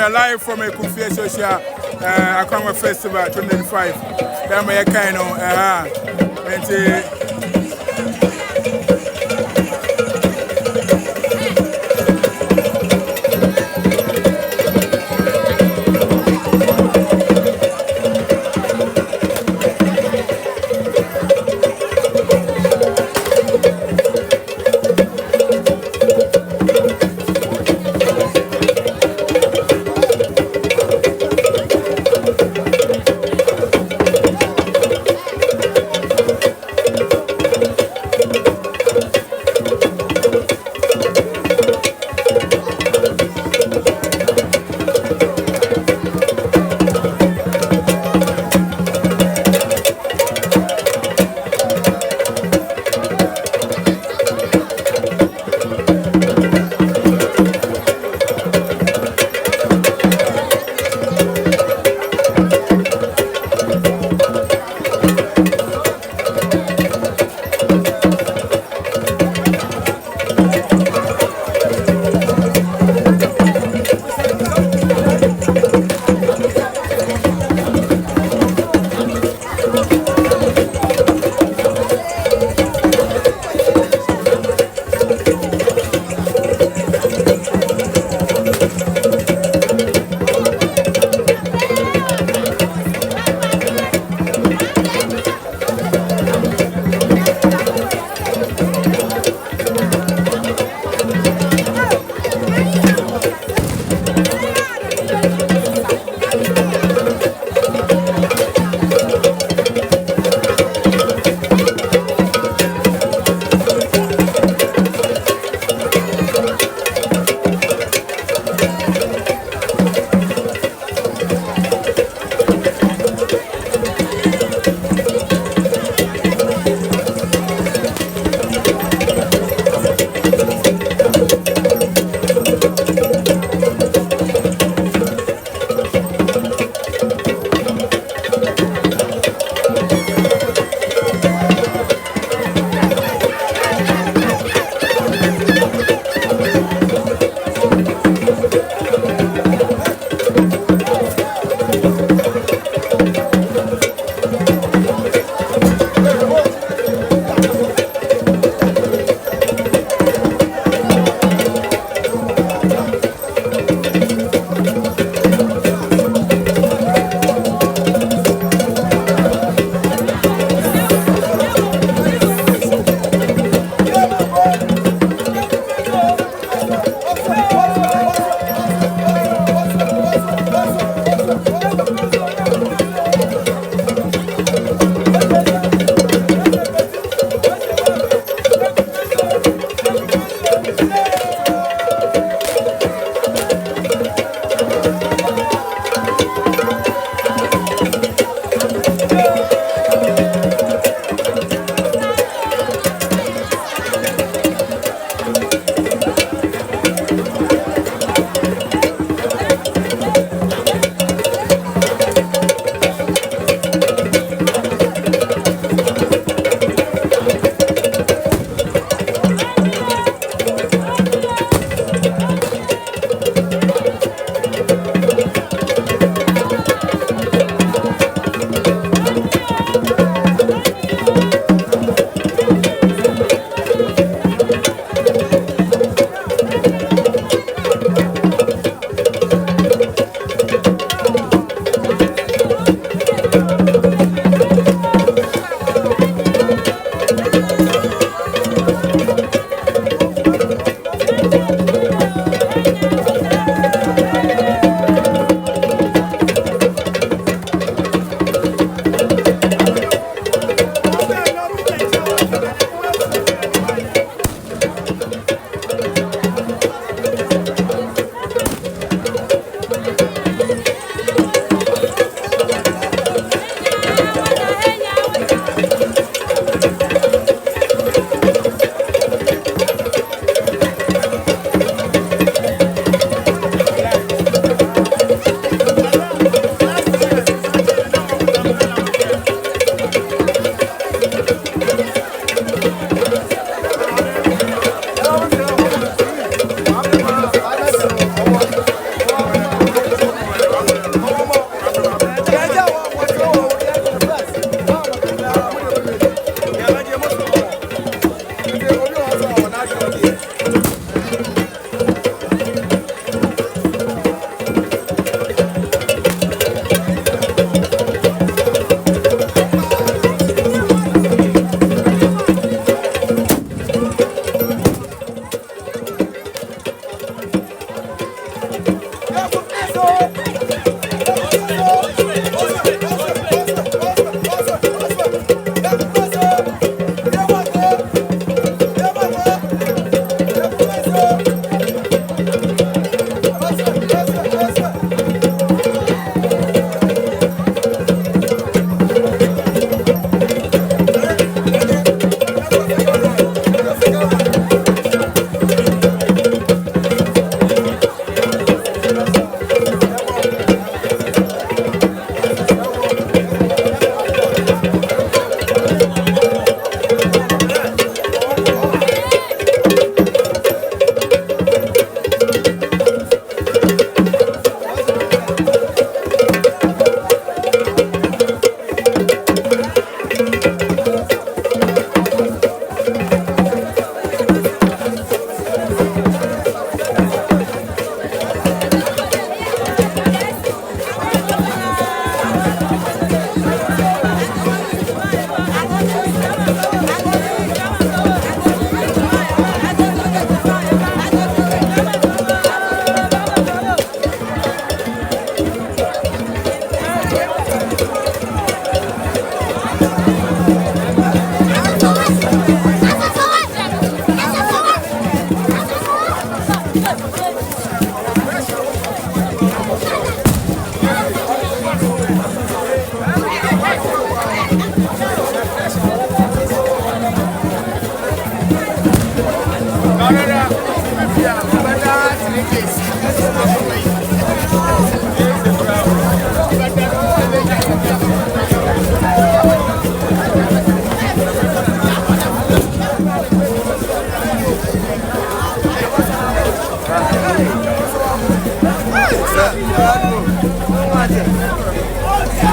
are live from a Kufia Social Akama Festival 2025. That's my kind of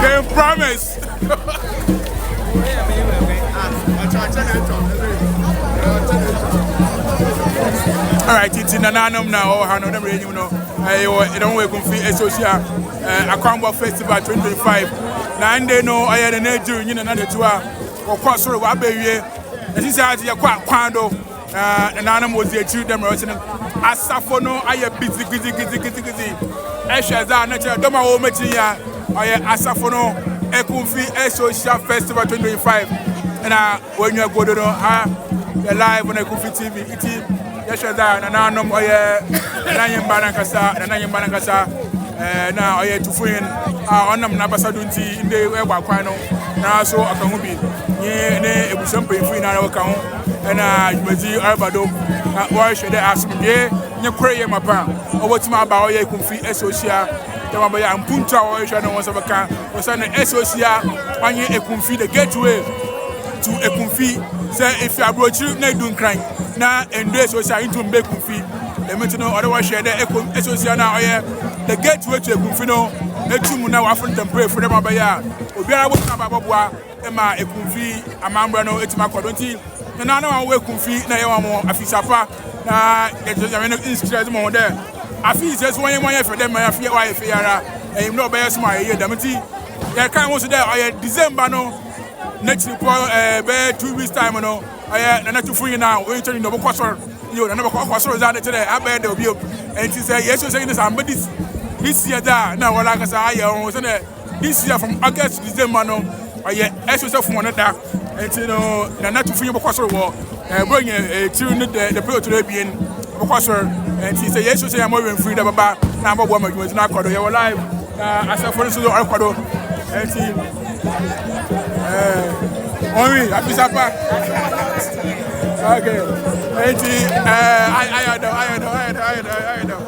They promise. All right, it's in Nanam now. I know them really, you know. I don't wait to feel associate Akwangwa Festival 2025. Now, they know I had an age during another tour or cross road. I be here. This is how you quite quando. And Nanam was the two them. Asafono, I am busy. Eshaza, natural Doma Ometia. I am Asafono Ekumfi Associate Festival 2025. And when you go to the live on Ekumfi TV, Eshaza, and I know Nayim Banakasa, now I had to find on them Nabasadunti in the Wakwano. Now, so I can be near a something free now account. And you may see Albado. Why should I ask me? You pray, my pa. Or what's my about you can feel associate. The Mabaya and Punta or Shana was of a car. Was an associate when you can feed the gateway to a confee. Say if you are brought you, not doing crime. Now, and this was into make confee. The mental otherwise share the associate now. The gateway to a confino. Let you now often pray for the Mabaya. Obia was not Babua, Emma, a confee, a mambrano, it's my quadranti. And I know I will confee, Naomo, Afisapa. Inscribed more there. I feel just 1 year for them. I feel why I am not best my year. Damity. There can't also there. I December no next 2 weeks time. No, I not too free now. We're turning the book. You know, never was today. I bet there will be. And she said, yes, you're saying this. But this year, now, like I said, I was in there. This year from August to December, no, I actually from one of that. And you know, not too free because of war. Bring a tune the pro to be in because and she said, yes, you say I'm more free than Baba. Number one, you was not called your life. As a friend to the Alquado. And she only a piece of back. Okay. And she I know.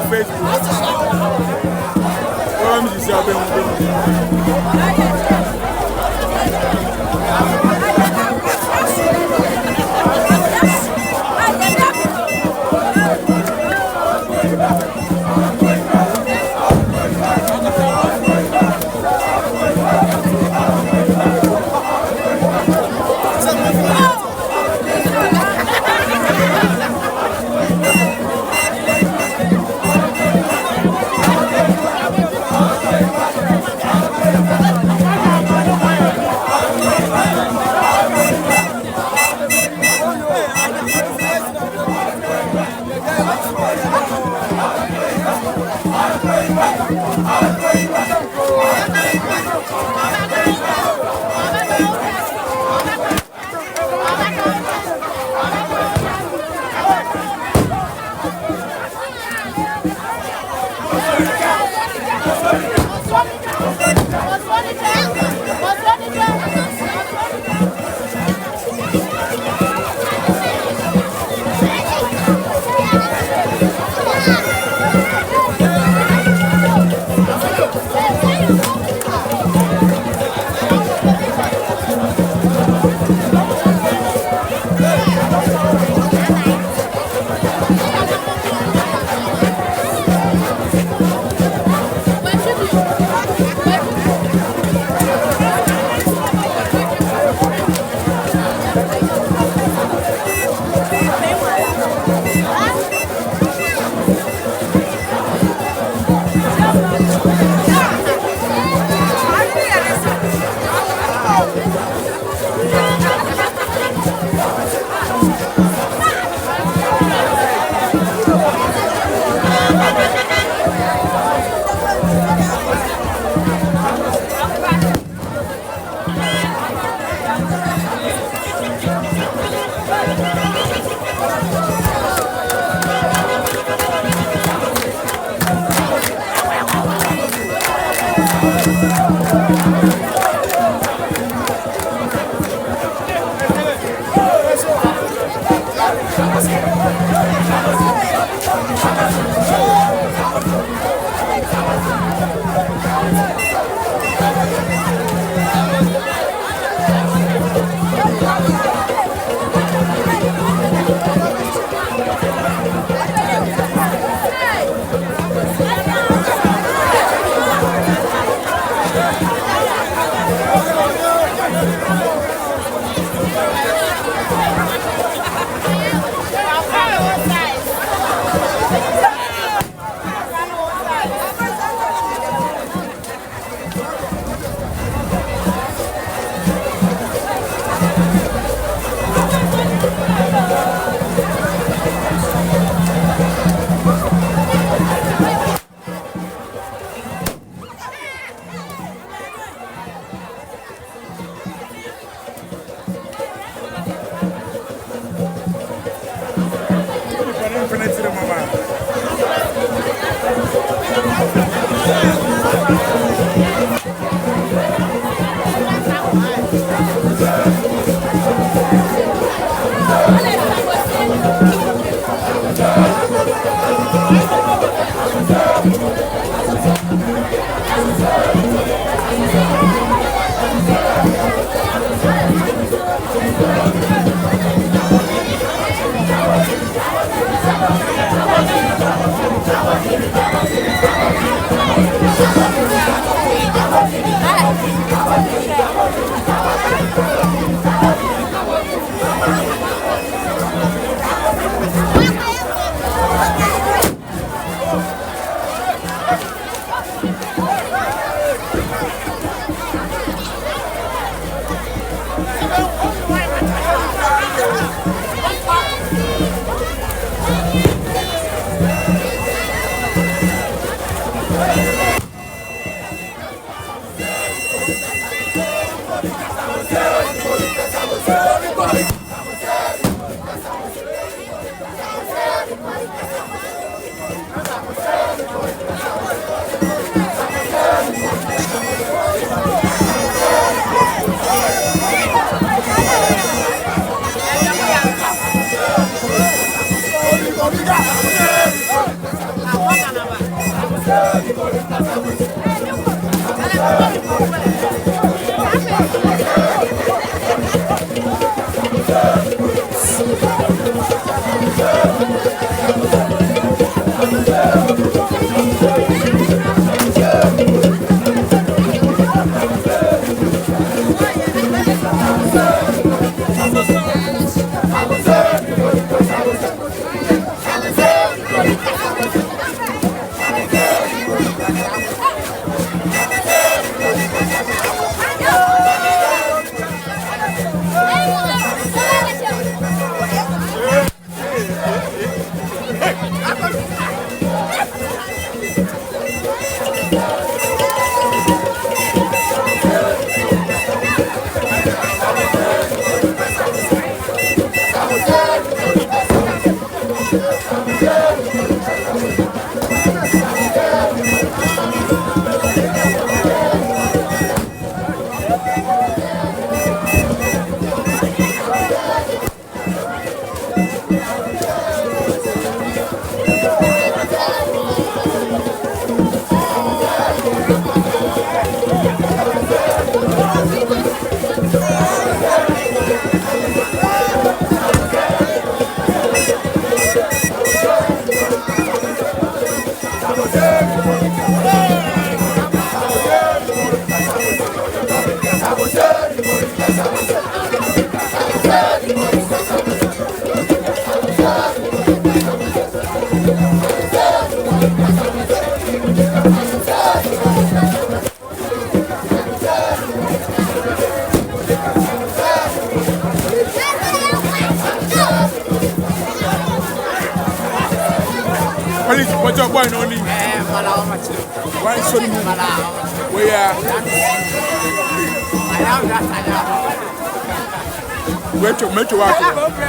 Facebook. Oh, I'm just What is what your boy no need? Why so many? We are. Wait to make you out.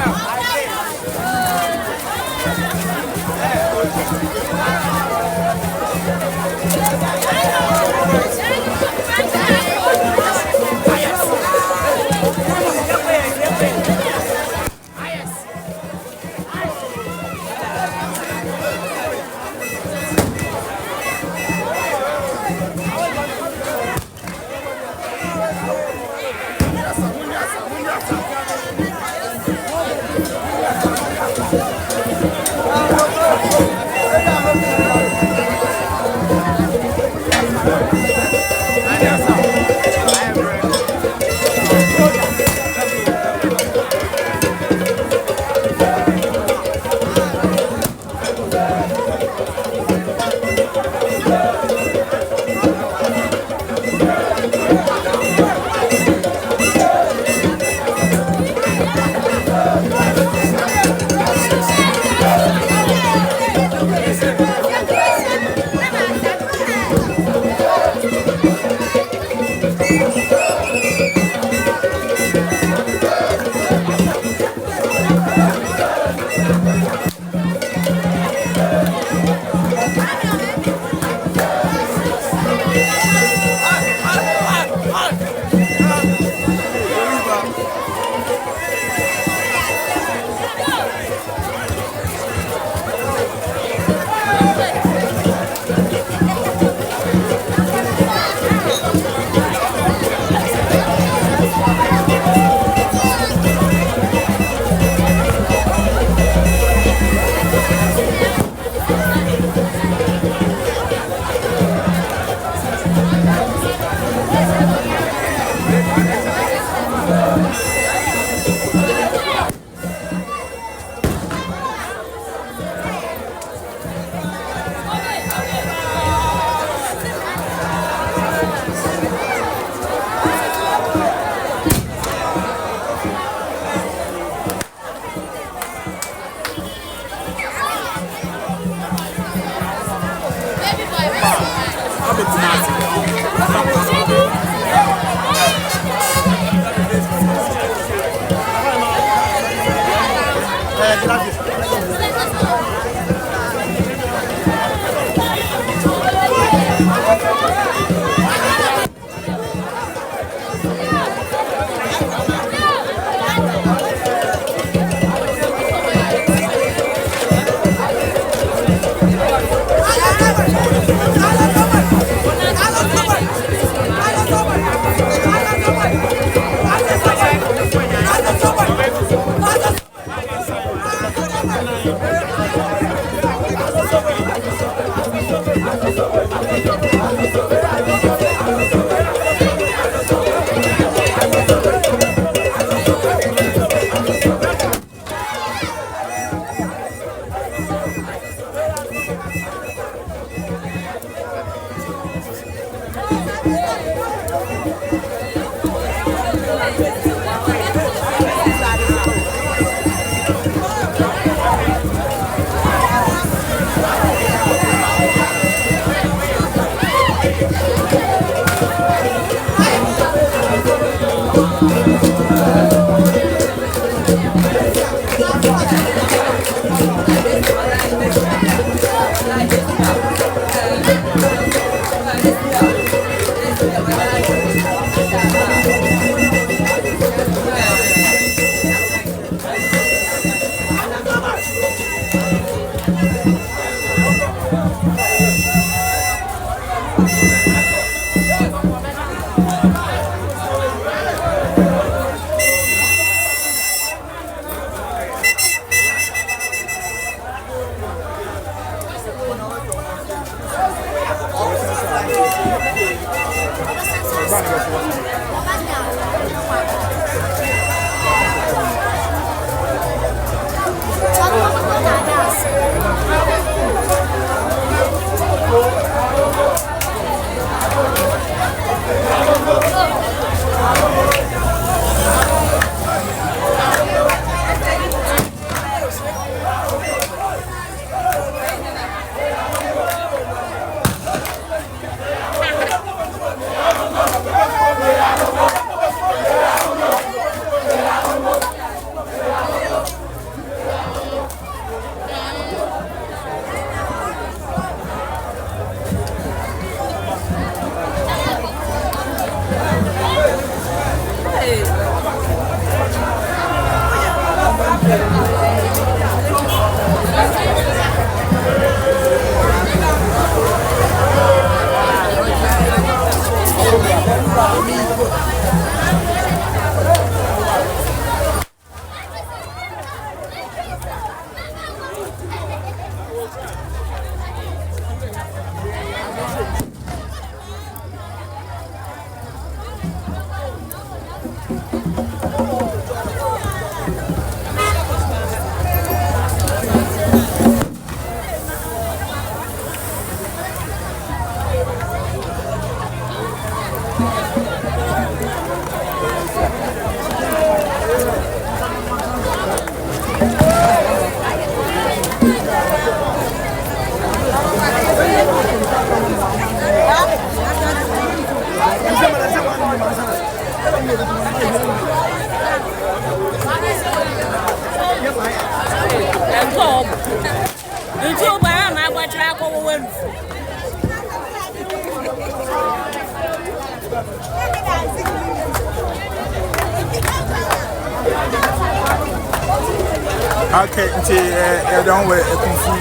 Okay, you don't wear a kung fu.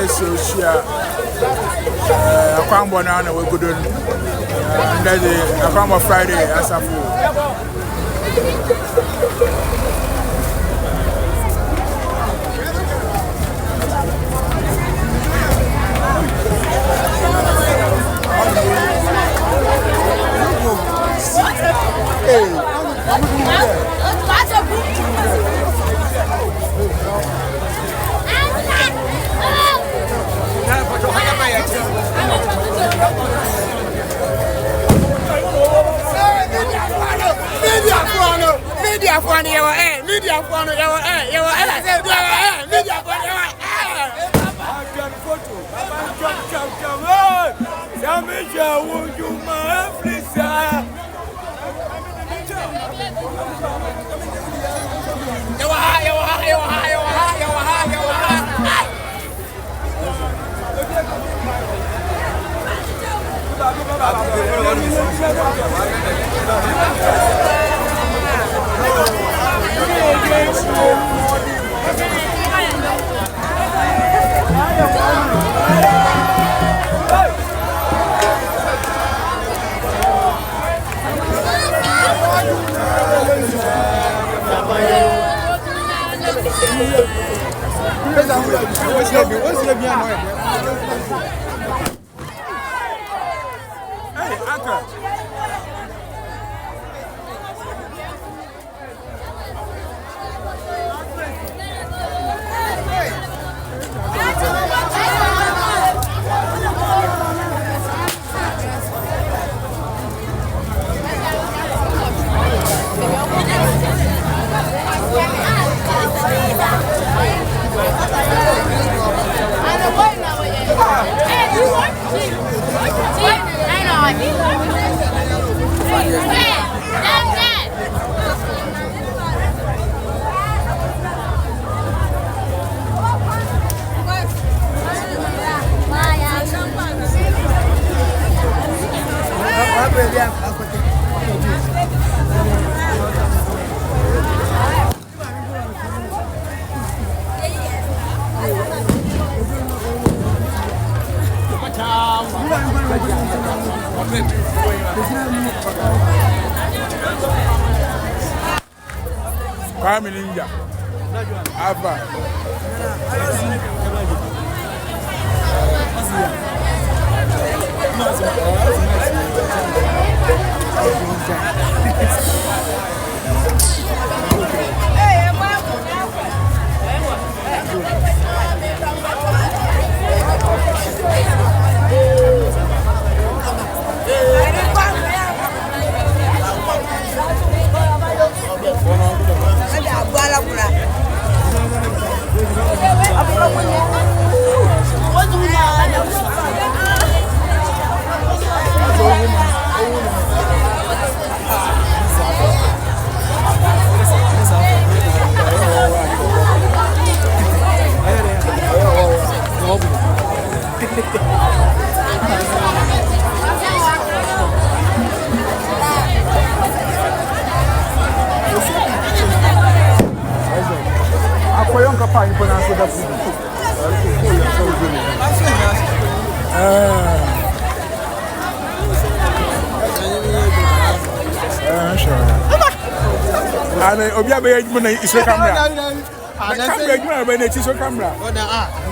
So she a kwambo na we go do. That is a kwambo Friday as a fool. Media for you, media for Hey, Uncle. Kwame Ninja. Ava. Obia be adwuma na iso camera. Camera adwuma be na iso camera.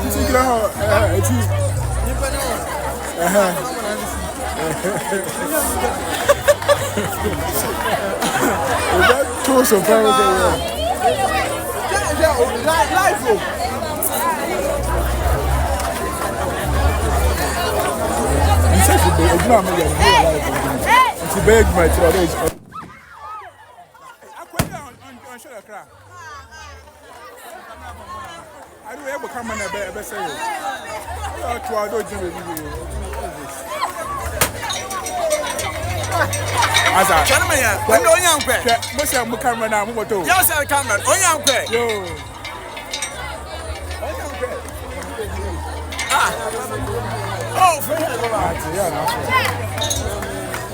Iti gira ho eti. Oba to so far there. Live. Iti be adwuma me ya live. Iti be adwuma tira I do ever come on a better say. I don't do it. As a gentleman, when no young pet, most of my camera now, what to? Yes, I come on, oh young pet. Oh,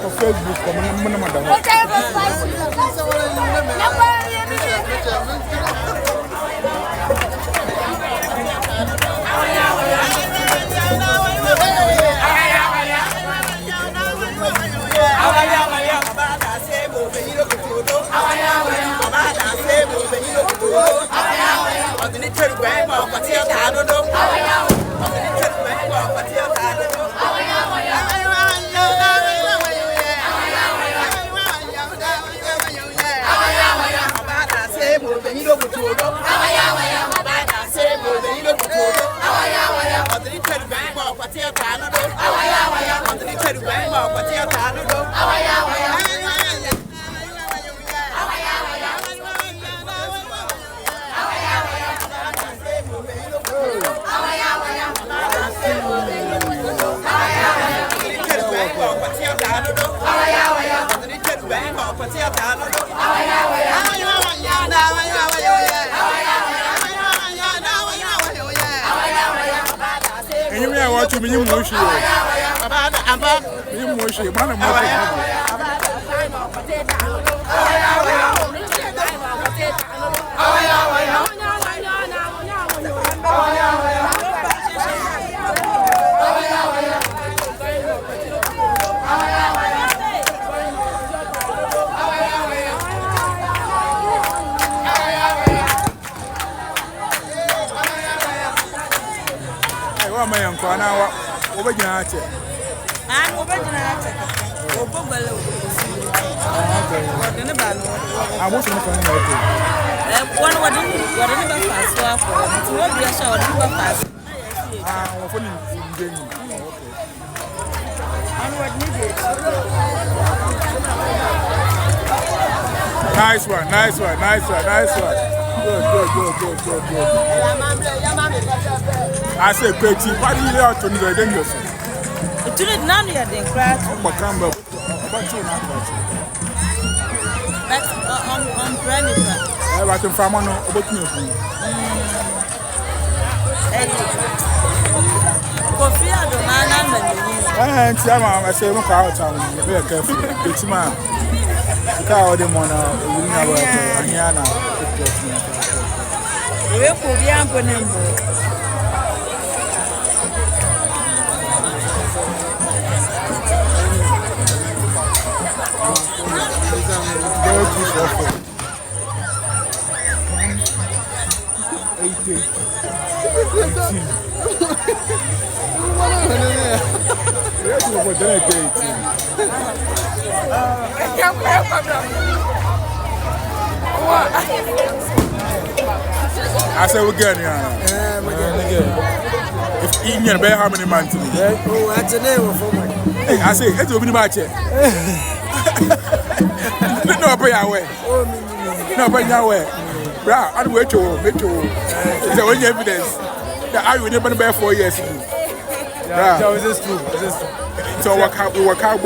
for Facebook, I'm What you mean, you motion? You motion, man. My uncle, now over Janate. I'm over Janate. Over Bello. I want to know one whatever fast for what we are showing you fast. Nice one. Good. I say, Betty, what do you have to do? It did none of the crash. But on Premier. I want to farm on about me. Coffee, the man, and I say, look out, I'm very careful. It's man. The car, the money, we could be ample. I said we get if you can bear how many months? Oh, that's a name of I say it's open match. No, pay away. No, pay away. Bra, I wait to it's the only evidence that I will never bear 4 years. Yeah, is this true? So we work out.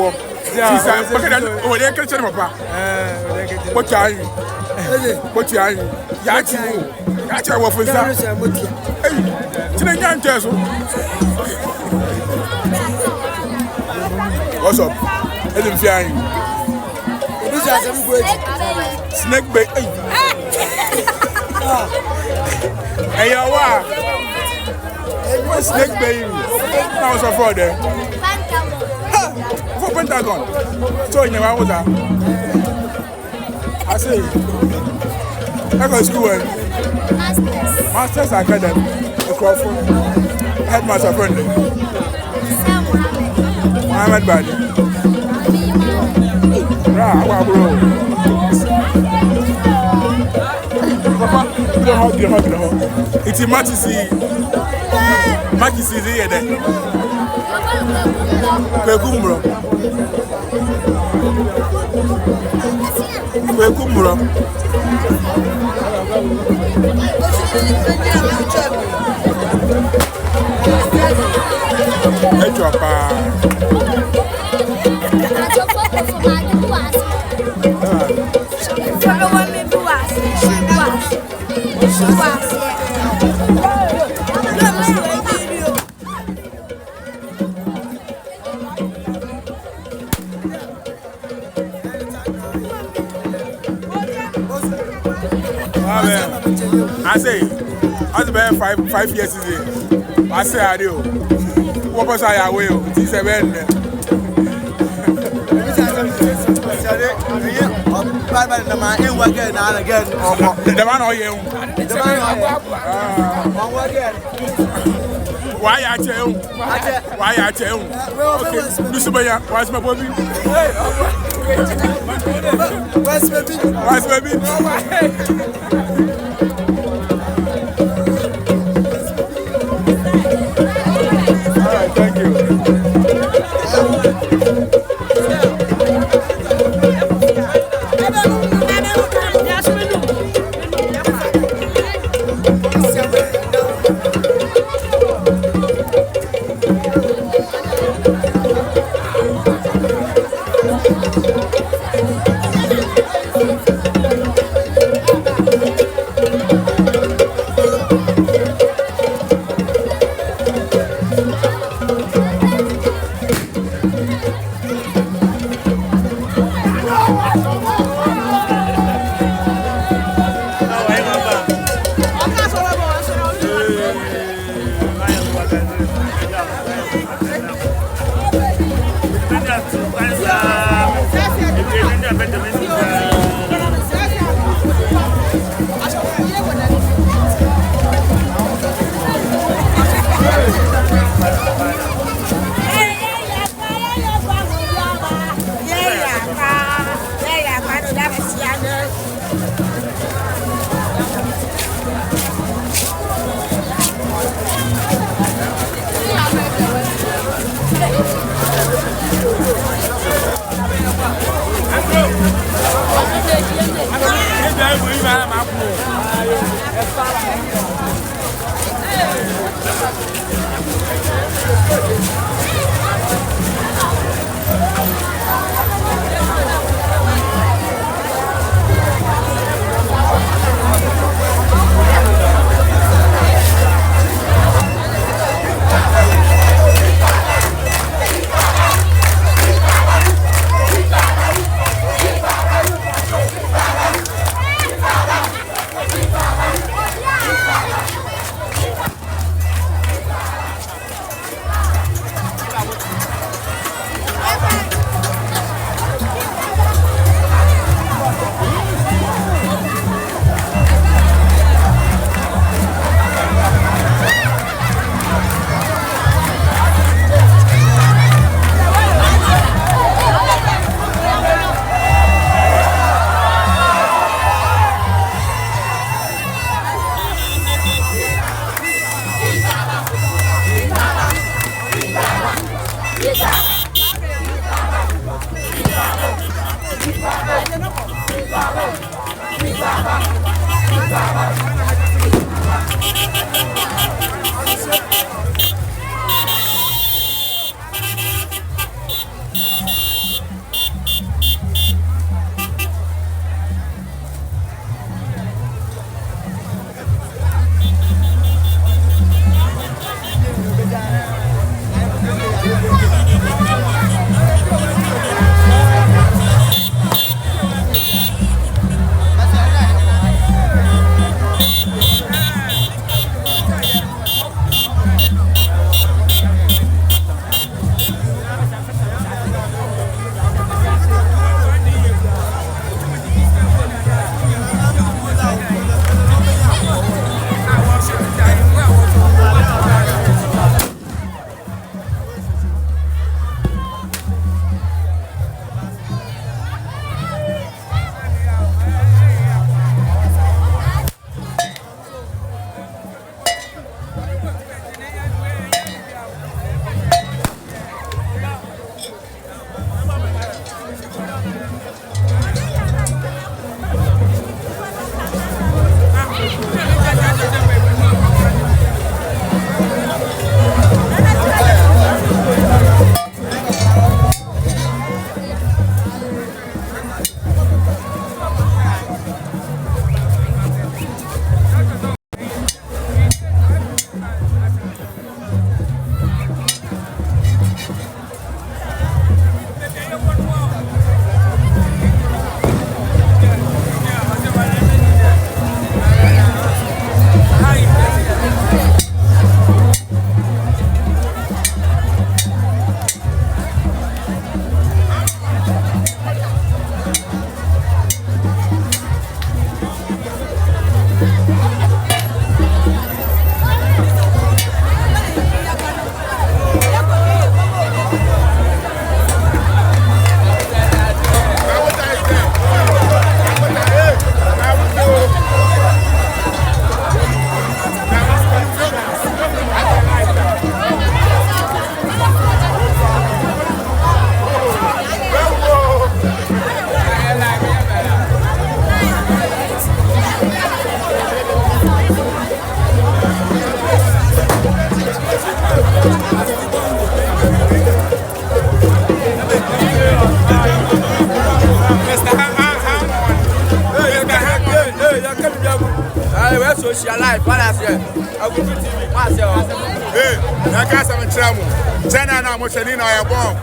Yeah, over there, catch them up. What are you? What are you? That's our for that. Hey, what's up? Snake bait. Hey, snake bait. Now, so for there. For Pentagon. So, you know, I was that. I say, I go to school. Masters Academy, headmaster friendly. Mohammed Badi. Bro. Papa, it's a Matisi here then. Pekumbro. I say, I was 5 years ago. I say, I do. What was I away? It's 7. Bye na ma en again and again. The man or you. The man again. Why I tell you? Why I tell you? Okay, this is what's my baby? Where's baby? What's baby? All right, thank you. live. What I say? I will be TV. Hey, I can't say I'm travel. China now, much in our bomb.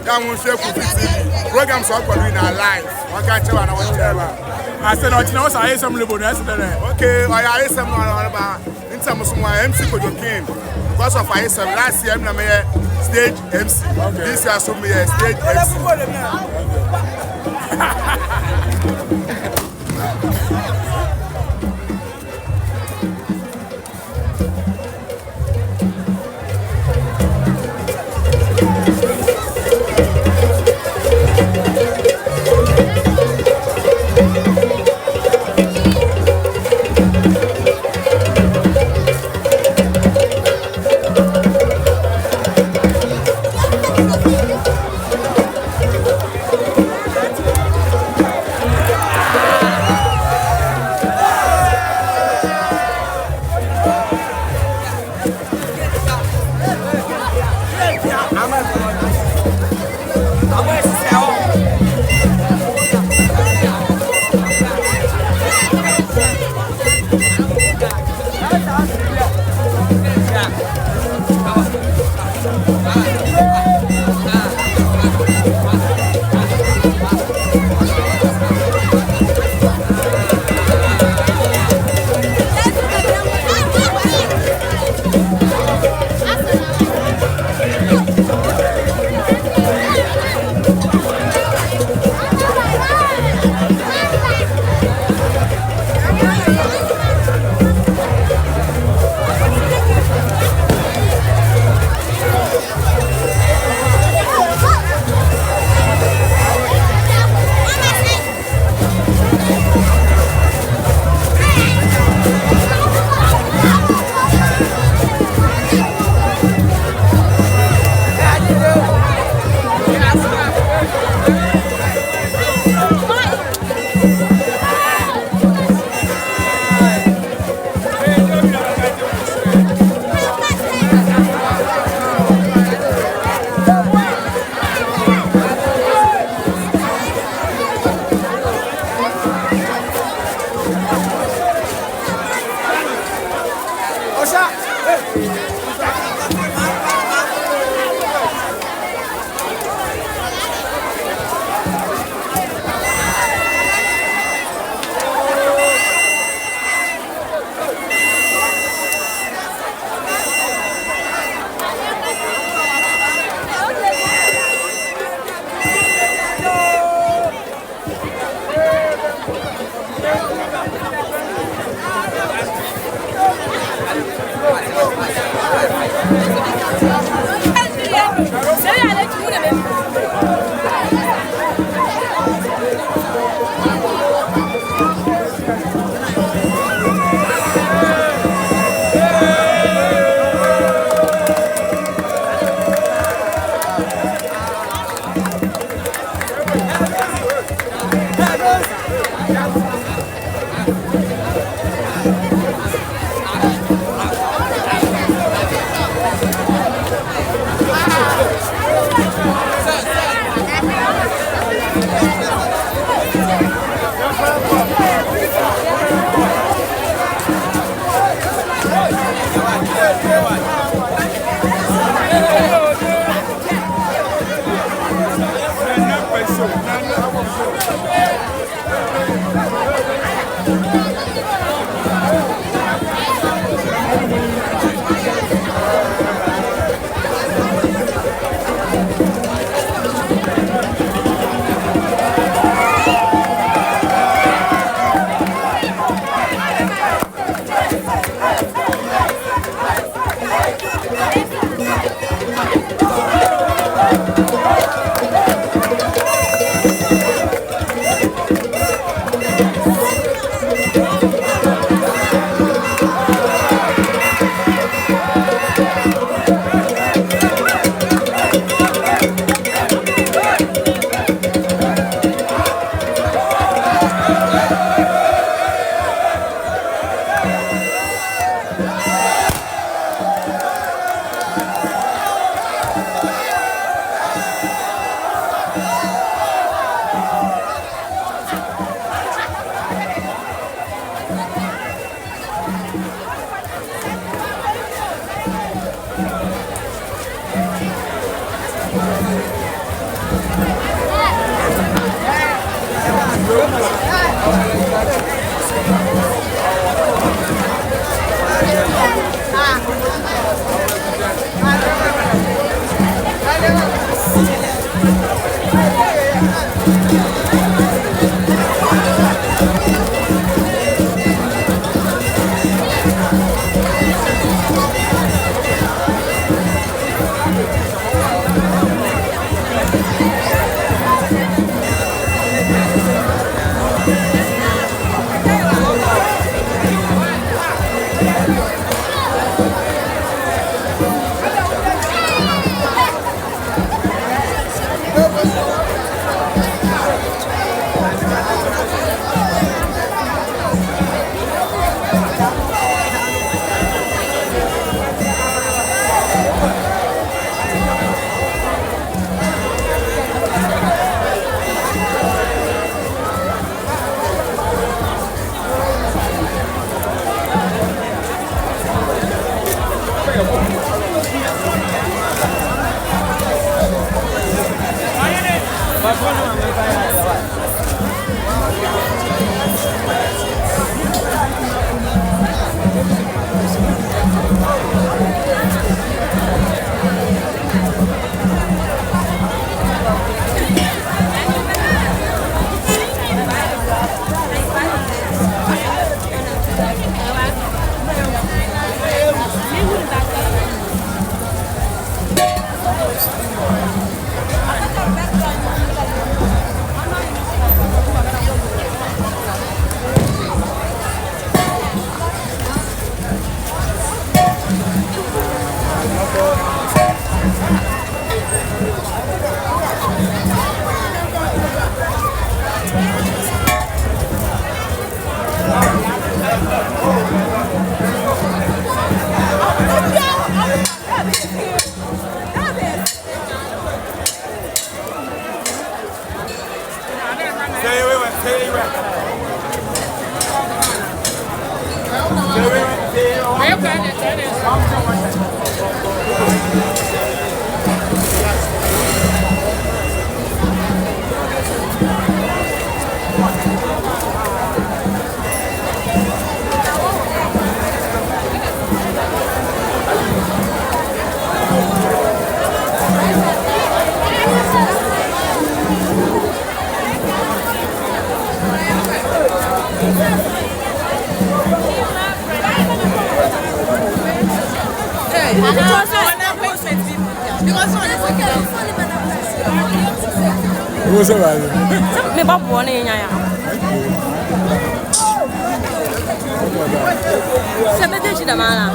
That won't say for TV. Programs are going to live. I can't tell what I want to tell. I said, no, you know, I hear some little bit. Okay, I hear some about in some of my MC for your game. Because of I some last year, I'm a stage MC. This year, so me a stage MC. What's up, man? Me ba buone nya ya. Se vede ci da mala.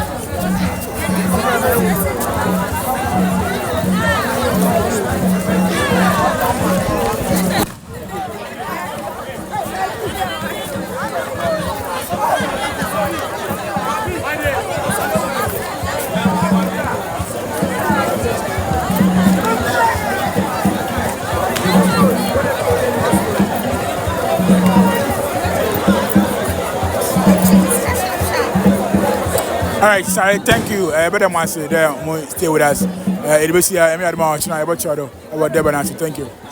All right, sorry, thank you. Better man say there, stay with us. It will see me at my channel. About Thank you.